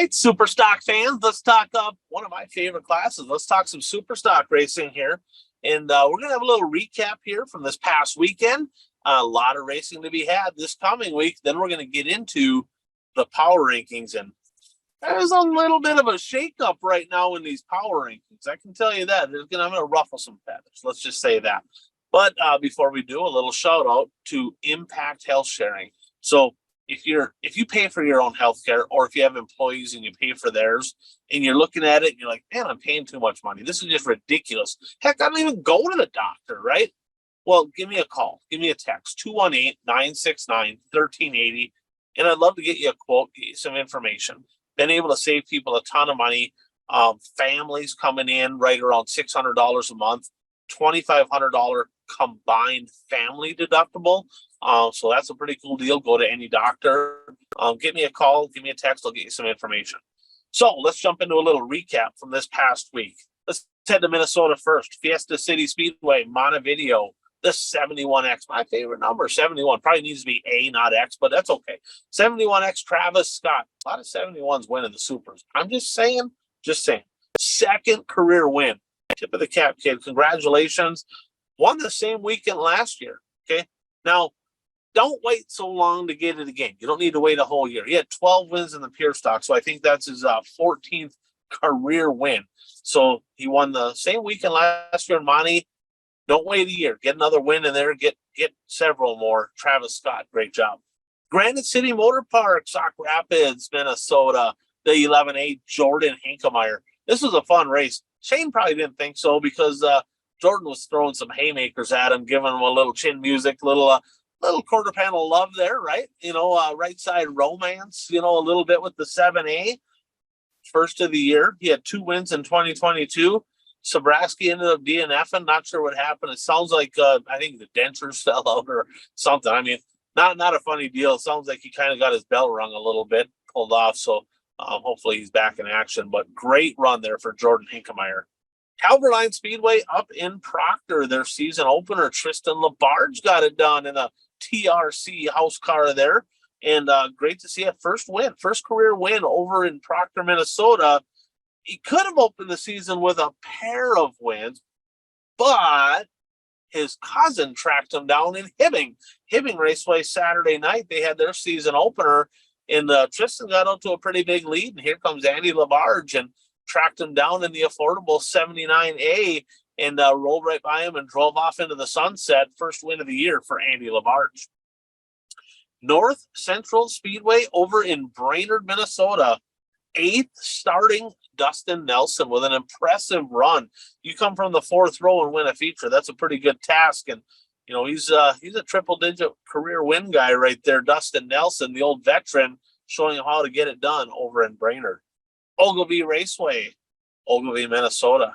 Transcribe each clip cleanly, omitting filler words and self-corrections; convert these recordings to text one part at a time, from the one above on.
right, super stock fans, let's talk one of my favorite classes. Let's talk some super stock racing here. And we're going to have a little recap here from this past weekend. A lot of racing to be had this coming week. Then we're going to get into the power rankings. And there's a little bit of a shakeup right now in these power rankings. I can tell you that. I'm going to ruffle some feathers. Let's just say that. But before we do, a little shout out to Impact Health Sharing. So if you pay for your own health care, or if you have employees and you pay for theirs, and you're looking at it and you're like, man, I'm paying too much money. This is just ridiculous. Heck, I don't even go to the doctor, right? Well, give me a call. Give me a text, 218-969-1380. And I'd love to get you a quote, get you some information. Been able to save people a ton of money. Families coming in right around $600 a month, $2,500 combined family deductible. So that's a pretty cool deal. Go to any doctor. Give me a call. Give me a text. I'll get you some information. So let's jump into a little recap from this past week. Let's head to Minnesota first. Fiesta City Speedway, Montevideo, the 71X. My favorite number, 71. Probably needs to be A, not X, but that's okay. 71X, Travis Scott. A lot of 71s winning the Supers. I'm just saying. Second career win. Tip of the cap, kid. Congratulations. Won the same weekend last year. Okay. Now, don't wait so long to get it again. You don't need to wait a whole year. He had 12 wins in the pure stock, so I think that's his 14th career win. So he won the same weekend last year in Monty. Don't wait a year. Get another win in there. Get several more. Travis Scott, great job. Granite City Motor Park, Sauk Rapids, Minnesota, the 11A, Jordan Hinkemeyer. This was a fun race. Shane probably didn't think so because Jordan was throwing some haymakers at him, giving him a little chin music, little quarter panel love there, right? Right side romance, a little bit with the 7A. First of the year. He had 2 wins in 2022. Sobraski ended up DNFing. Not sure what happened. It sounds like I think the dentures fell out or something. I mean, not a funny deal. It sounds like he kind of got his bell rung a little bit, pulled off. So hopefully he's back in action. But great run there for Jordan Hinkemeyer. Calverline Speedway up in Proctor, their season opener. Tristan LaBarge got it done in a TRC house car there. And great to see a first career win over in Proctor, Minnesota. He could have opened the season with a pair of wins, but his cousin tracked him down in Hibbing. Hibbing Raceway Saturday night, they had their season opener, and Tristan got out to a pretty big lead, and here comes Andy LaBarge and tracked him down in the affordable 79A and rolled right by him and drove off into the sunset. First win of the year for Andy LaBarge. North Central Speedway over in Brainerd, Minnesota. 8th starting Dustin Nelson with an impressive run. You come from the 4th row and win a feature. That's a pretty good task. And, he's a triple-digit career win guy right there. Dustin Nelson, the old veteran, showing him how to get it done over in Brainerd. Ogilvie Raceway, Ogilvie, Minnesota.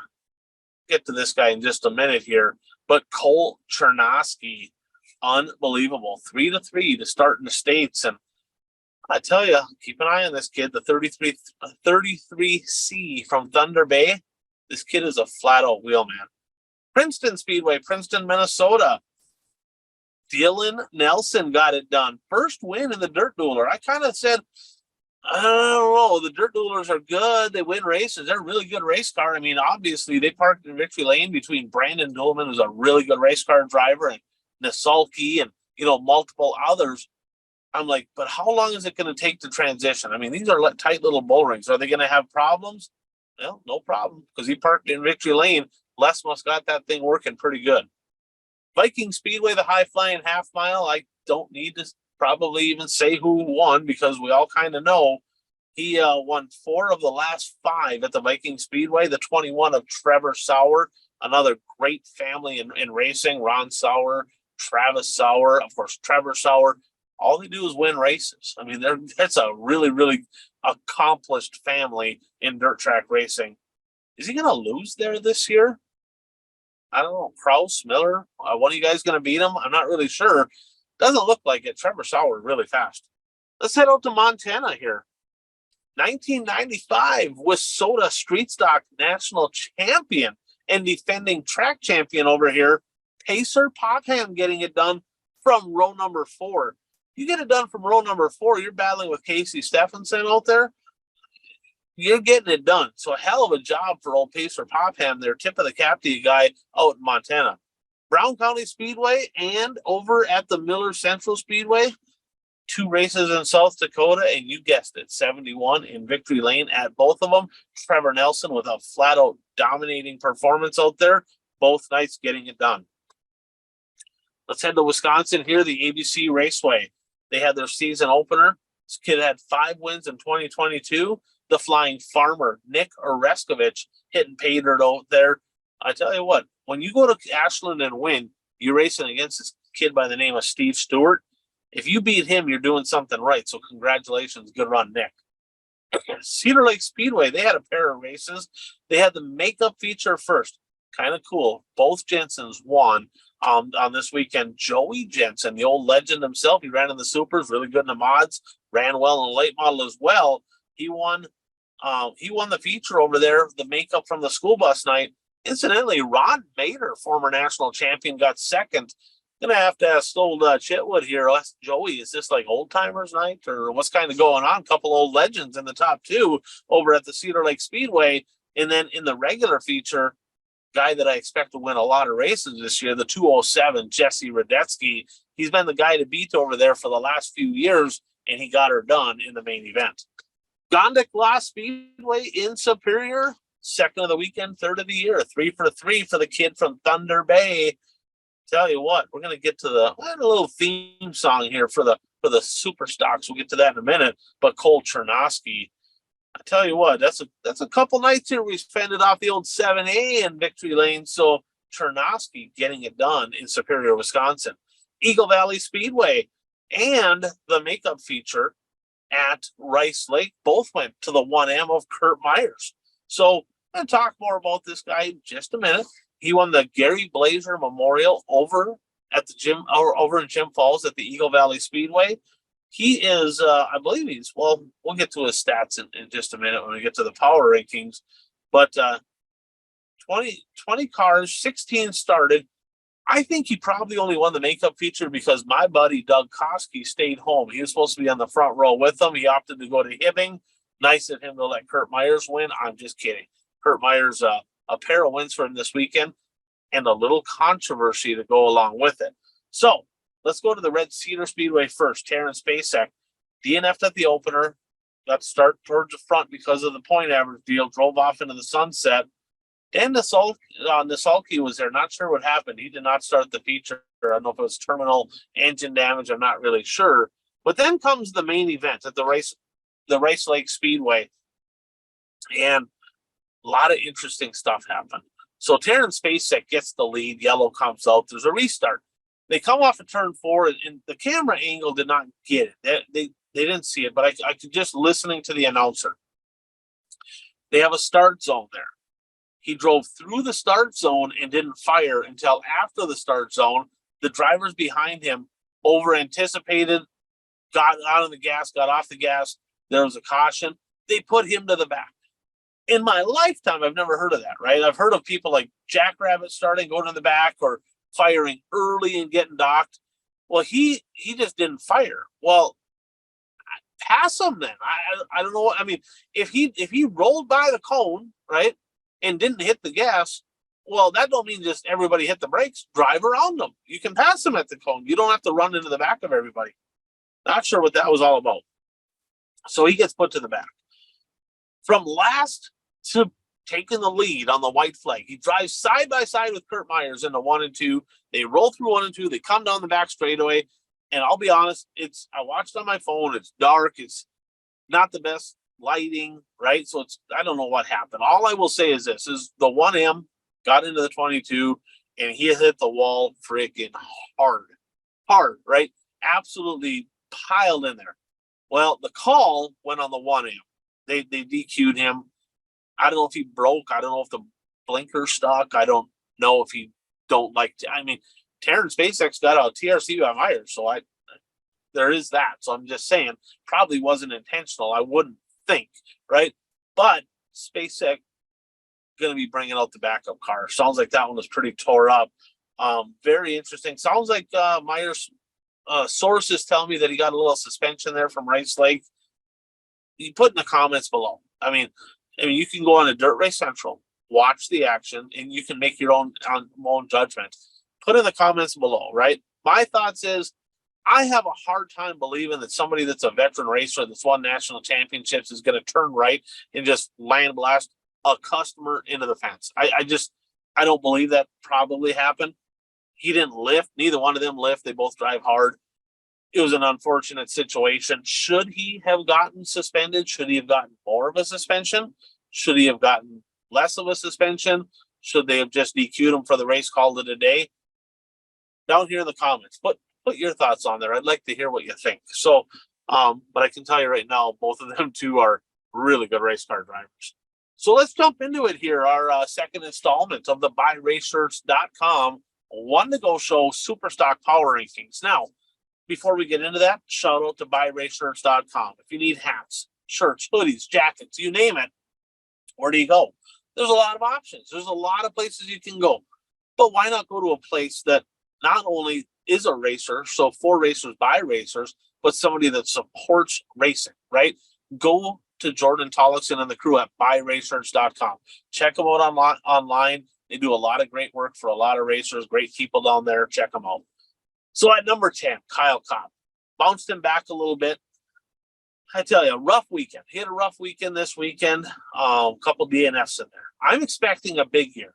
Get to this guy in just a minute here. But Cole Chernosky, unbelievable. 3-3 to start in the States. And I tell you, keep an eye on this kid, the 33C from Thunder Bay. This kid is a flat-out wheelman. Princeton Speedway, Princeton, Minnesota. Dylan Nelson got it done. First win in the Dirt Dueler. I kind of said, I don't know. The Dirt Duelers are good. They win races. They're a really good race car. I mean, obviously, they parked in victory lane between Brandon Dolman, who's a really good race car driver, and Nasulke and, multiple others. I'm like, but how long is it going to take to transition? I mean, these are tight little bull rings. Are they going to have problems? Well, no problem, because he parked in victory lane. Les must got that thing working pretty good. Viking Speedway, the high-flying half mile. I don't need to probably even say who won because we all kind of know. He won 4 of the last 5 at the Viking Speedway. The 21 of Trevor Sauer, another great family in racing. Ron Sauer, Travis Sauer, of course, Trevor Sauer. All they do is win races. I mean, that's a really, really accomplished family in dirt track racing. Is he going to lose there this year? I don't know. Kraus, Miller, one of you guys going to beat him? I'm not really sure. Doesn't look like it. Trevor Sauer really fast. Let's head out to Montana here. 1995 Wissota Street Stock National Champion and defending track champion over here, Pacer Popham, getting it done from row number 4. You get it done from row number 4, you're battling with Casey Stephenson out there. you're getting it done. So a hell of a job for old Pacer Popham, their tip of the cap to you guy out in Montana. Brown County Speedway and over at the Miller Central Speedway, 2 races in South Dakota, and you guessed it, 71 in Victory Lane at both of them. Trevor Nelson with a flat out dominating performance out there. Both nights getting it done. Let's head to Wisconsin here, the ABC Raceway. They had their season opener. This kid had 5 wins in 2022. The Flying Farmer, Nick Oreskovich, hitting pay dirt out there. I tell you what, when you go to Ashland and win, you're racing against this kid by the name of Steve Stewart. If you beat him, you're doing something right. So congratulations. Good run, Nick. Cedar Lake Speedway, they had a pair of races. They had the makeup feature first. Kind of cool. Both Jensens won on this weekend. Joey Jensen, the old legend himself, he ran in the supers, really good in the mods, ran well in the late model as well. He won the feature over there, the makeup from the school bus night. Incidentally, Ron Bader, former national champion, got second. Gonna have to ask old Chitwood here. Ask Joey, is this like old timers night or what's kind of going on? Couple old legends in the top 2 over at the Cedar Lake Speedway. And then in the regular feature, guy that I expect to win a lot of races this year, the 207, Jesse Radetsky. He's been the guy to beat over there for the last few years, and he got her done in the main event. Gondik Law Speedway in Superior, second of the weekend, third of the year, 3 for 3 for the kid from Thunder Bay. Tell you what, we're gonna get to a little theme song here for the super stocks. We'll get to that in a minute. But Cole Chernosky, I tell you what, that's a couple nights here we fended off the old 7A in Victory Lane. So Chernosky getting it done in Superior, Wisconsin. Eagle Valley Speedway and the makeup feature at Rice Lake both went to the 1M of Kurt Myers. So I'm going to talk more about this guy in just a minute. He won the Gary Blazer Memorial over at the gym, or over in Jim Falls at the Eagle Valley Speedway. He is, I believe we'll get to his stats in just a minute when we get to the power rankings. But 20 cars, 16 started. I think he probably only won the makeup feature because my buddy Doug Koski stayed home. He was supposed to be on the front row with them. He opted to go to Hibbing. Nice of him to let Kurt Myers win. I'm just kidding. Kurt Myers, a pair of wins for him this weekend and a little controversy to go along with it. So let's go to the Red Cedar Speedway first. Terrence Spacek DNF'd at the opener, got to start towards the front because of the point average deal, drove off into the sunset. Dan Nisolke was there. Not sure what happened. He did not start the feature. I don't know if it was terminal engine damage. I'm not really sure. But then comes the main event at the Rice Lake Speedway. And a lot of interesting stuff happened. So Terrence Spacek gets the lead. Yellow comes out. There's a restart. They come off of turn 4, and the camera angle did not get it. They didn't see it, but I could just listening to the announcer. They have a start zone there. He drove through the start zone and didn't fire until after the start zone. The drivers behind him over-anticipated, got out of the gas, got off the gas. There was a caution. They put him to the back. In my lifetime, I've never heard of that, right? I've heard of people like Jackrabbit starting, going to the back, or firing early and getting docked. Well, he just didn't fire. Well, pass him then. I don't know what, I mean, if he rolled by the cone, right, and didn't hit the gas, well, that don't mean just everybody hit the brakes. Drive around them. You can pass them at the cone. You don't have to run into the back of everybody. Not sure what that was all about. So he gets put to the back. From last to taking the lead on the white flag, he drives side by side with Kurt Myers into 1 and 2. They roll through 1 and 2. They come down the back straightaway. And I'll be honest, I watched on my phone. It's dark. It's not the best lighting, right? So I don't know what happened. All I will say is this is the 1M got into the 22 and he hit the wall freaking hard, right? Absolutely piled in there. Well, the call went on the 1M. They DQ'd him. I don't know if he broke. I don't know if the blinker stuck. I don't know if he don't like to. I mean, Terrence Spacek's got a TRC by Myers, so there is that. So I'm just saying, probably wasn't intentional. I wouldn't think, right? But Spacek going to be bringing out the backup car. Sounds like that one was pretty tore up. Very interesting. Sounds like Myers' sources tell me that he got a little suspension there from Rice Lake. You put in the comments below. I mean, I mean, you can go on a Dirt Race Central, watch the action, and you can make your own judgment. Put in the comments below, right? My thoughts is I have a hard time believing that somebody that's a veteran racer that's won national championships is going to turn right and just land blast a customer into the fence. I don't believe that probably happened. He didn't lift. Neither one of them lift. They both drive hard. It was an unfortunate situation. Should he have gotten suspended? Should he have gotten more of a suspension? Should he have gotten less of a suspension? Should they have just DQ'd him for the race, called it a day? Down here in the comments, put your thoughts on there. I'd like to hear what you think. So, but I can tell you right now, both of them two are really good race car drivers. So let's jump into it here. Our second installment of the BuyRaceShirts.com one to go show super stock power rankings. Now, before we get into that, shout out to BuyRaceShirts.com. If you need hats, shirts, hoodies, jackets, you name it, where do you go? There's a lot of options. There's a lot of places you can go. But why not go to a place that not only is a racer, so for racers by racers, but somebody that supports racing, right? Go to Jordan Tollickson and the crew at BuyRaceShirts.com. Check them out online. They do a lot of great work for a lot of racers, great people down there. Check them out. So at number 10, Kyle Kopp. Bounced him back a little bit. I tell you, rough weekend. He had a rough weekend this weekend. A couple DNFs in there. I'm expecting a big year.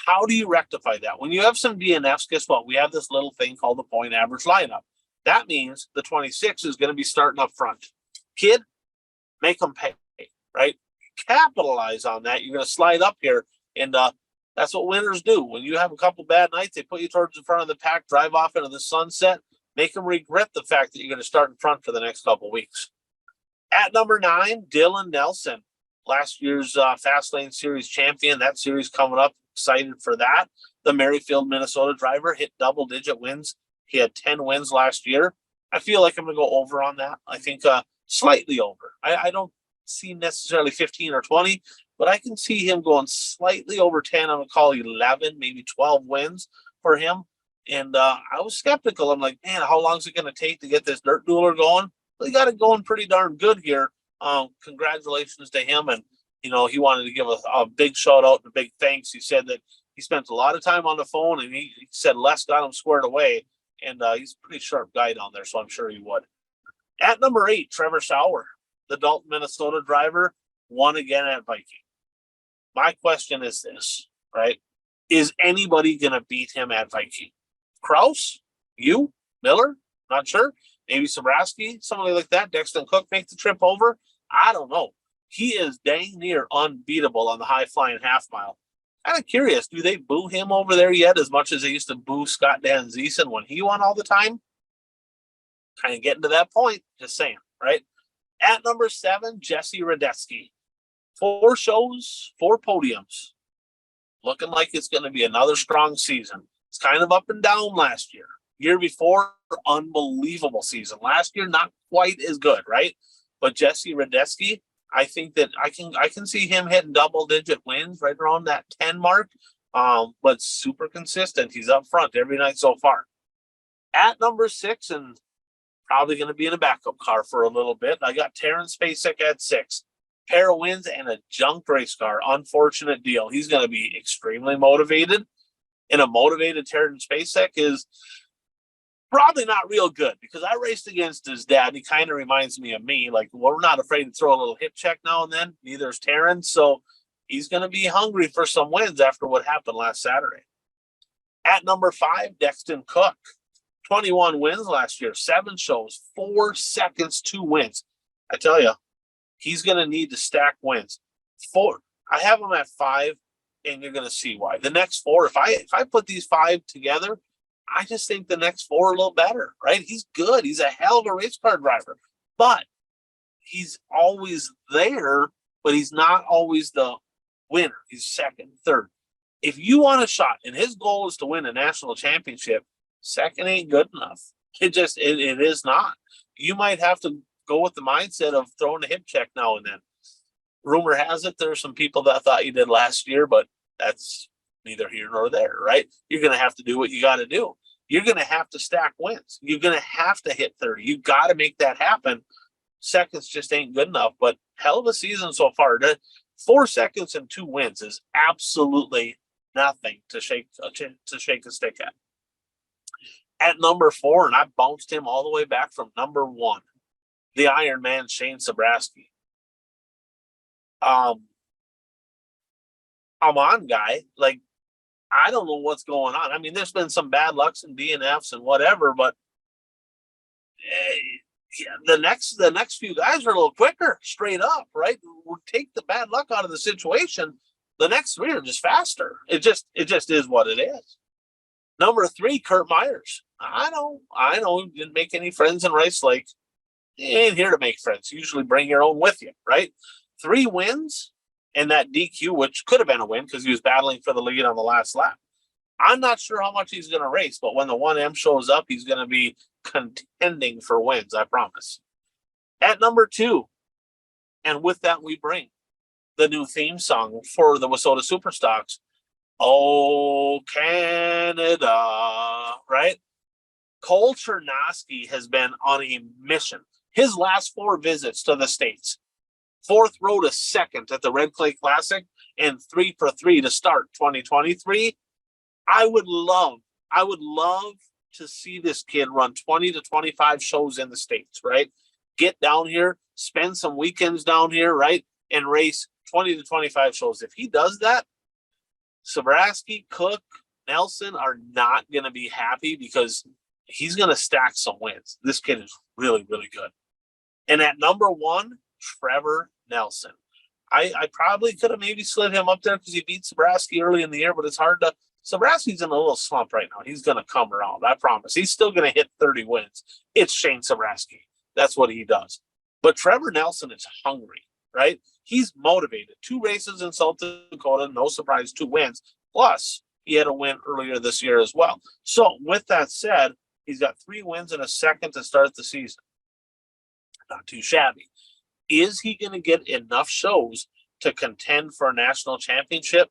How do you rectify that? When you have some DNFs, guess what? We have this little thing called the point average lineup. That means the 26 is going to be starting up front. Kid, make them pay, right? Capitalize on that. You're going to slide up here, and that's what winners do. When you have a couple bad nights, they put you towards the front of the pack, drive off into the sunset, make them regret the fact that you're going to start in front for the next couple weeks. At number 9, Dylan Nelson, last year's Fastlane Series champion. That series coming up. Excited for that. The Merrifield, Minnesota driver hit double-digit wins. He had 10 wins last year. I feel like I'm going to go over on that. I think slightly over. I don't see necessarily 15 or 20, but I can see him going slightly over 10. I'm going to call 11, maybe 12 wins for him. And I was skeptical. I'm like, man, how long is it going to take to get this dirt dueler going? Well, he got it going pretty darn good here. Congratulations to him. And, you know, he wanted to give a big shout out and a big thanks. He said that he spent a lot of time on the phone, and he said Les got him squared away. And he's a pretty sharp guy down there, so I'm sure he would. At number 8, Trevor Sauer, the Dalton, Minnesota driver, won again at Viking. My question is this, right? Is anybody going to beat him at Viking? Kraus? You? Miller? Not sure. Maybe Sobraski? Somebody like that. Dexton Cook make the trip over? I don't know. He is dang near unbeatable on the high-flying half mile. Kind of curious, do they boo him over there yet as much as they used to boo Scott Dan Zeeson when he won all the time? Kind of getting to that point, just saying, right? At number 7, Jesse Radetzky. 4 shows, 4 podiums. Looking like it's going to be another strong season. It's kind of up and down last year. Year before, unbelievable season. Last year, not quite as good, right? But Jesse Radetzky, I think that I can see him hitting double-digit wins right around that 10 mark, but super consistent. He's up front every night so far. At number 6, and probably going to be in a backup car for a little bit, I got Terrence Spacek at 6. Pair of wins and a junk race car. Unfortunate deal. He's going to be extremely motivated, and a motivated Terrence Spacek is probably not real good, because I raced against his dad, and he kind of reminds me of me. Like, we're not afraid to throw a little hip check now and then. Neither is Terrence, so he's going to be hungry for some wins after what happened last Saturday. At number 5, Dexton Cook. 21 wins last year, 7 shows, 4 seconds, 2 wins. I tell you, he's going to need to stack wins. 4. I have him at 5, and you're going to see why. The next 4, if I put these 5 together, I just think the next 4 are a little better, right? He's good. He's a hell of a race car driver, but he's always there, but he's not always the winner. He's second, third. If you want a shot, and his goal is to win a national championship, second ain't good enough. It is not. You might have to go with the mindset of throwing a hip check now and then. Rumor has it there's some people that thought you did last year, but that's neither here nor there, right? You're going to have to do what you got to do. You're going to have to stack wins. You're going to have to hit 30. You got to make that happen. Seconds just ain't good enough, but hell of a season so far. 4 seconds and 2 wins is absolutely nothing to shake a stick at. At number 4, and I bounced him all the way back from number 1, the Iron Man, Shane Sabraski. Come on, guy. Like, I don't know what's going on. I mean, there's been some bad lucks and DNFs and whatever, but the next few guys are a little quicker, straight up, right? We'll take the bad luck out of the situation. The next 3 are just faster. It just is what it is. Number 3, Kurt Myers. I know, he didn't make any friends in Rice Lake. He ain't here to make friends. Usually bring your own with you, right? 3 wins and that DQ, which could have been a win because he was battling for the lead on the last lap. I'm not sure how much he's going to race, but when the 1M shows up, he's going to be contending for wins, I promise. At number 2, and with that we bring the new theme song for the Wissota Superstocks. Oh, Canada, right? Cole Chernosky has been on a mission. His last 4 visits to the States, 4th row to 2nd at the Red Clay Classic, and 3 for 3 to start 2023. I would love to see this kid run 20 to 25 shows in the States, right? Get down here, spend some weekends down here, right? And race 20 to 25 shows. If he does that, Sabraski, Cook, Nelson are not going to be happy because he's going to stack some wins. This kid is really, really good. And at number 1, Trevor Nelson. I probably could have maybe slid him up there because he beat Sabraski early in the year, but it's hard to. Sabraski's in a little slump right now. He's going to come around. I promise. He's still going to hit 30 wins. It's Shane Sabraski. That's what he does. But Trevor Nelson is hungry, right? He's motivated. 2 races in South Dakota, no surprise, 2 wins. Plus, he had a win earlier this year as well. So, with that said, he's got 3 wins and a 2nd to start the season. Not too shabby. Is he going to get enough shows to contend for a national championship?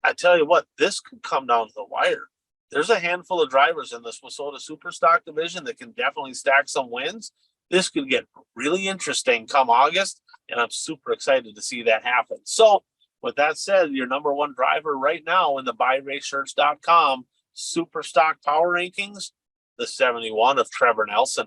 I tell you what, this could come down to the wire. There's a handful of drivers in this Wissota Superstock division that can definitely stack some wins. This could get really interesting come August, and I'm super excited to see that happen. So, with that said, your number 1 driver right now in the buyraceshirts.com Superstock Power Rankings, the 71 of Trevor Nelson.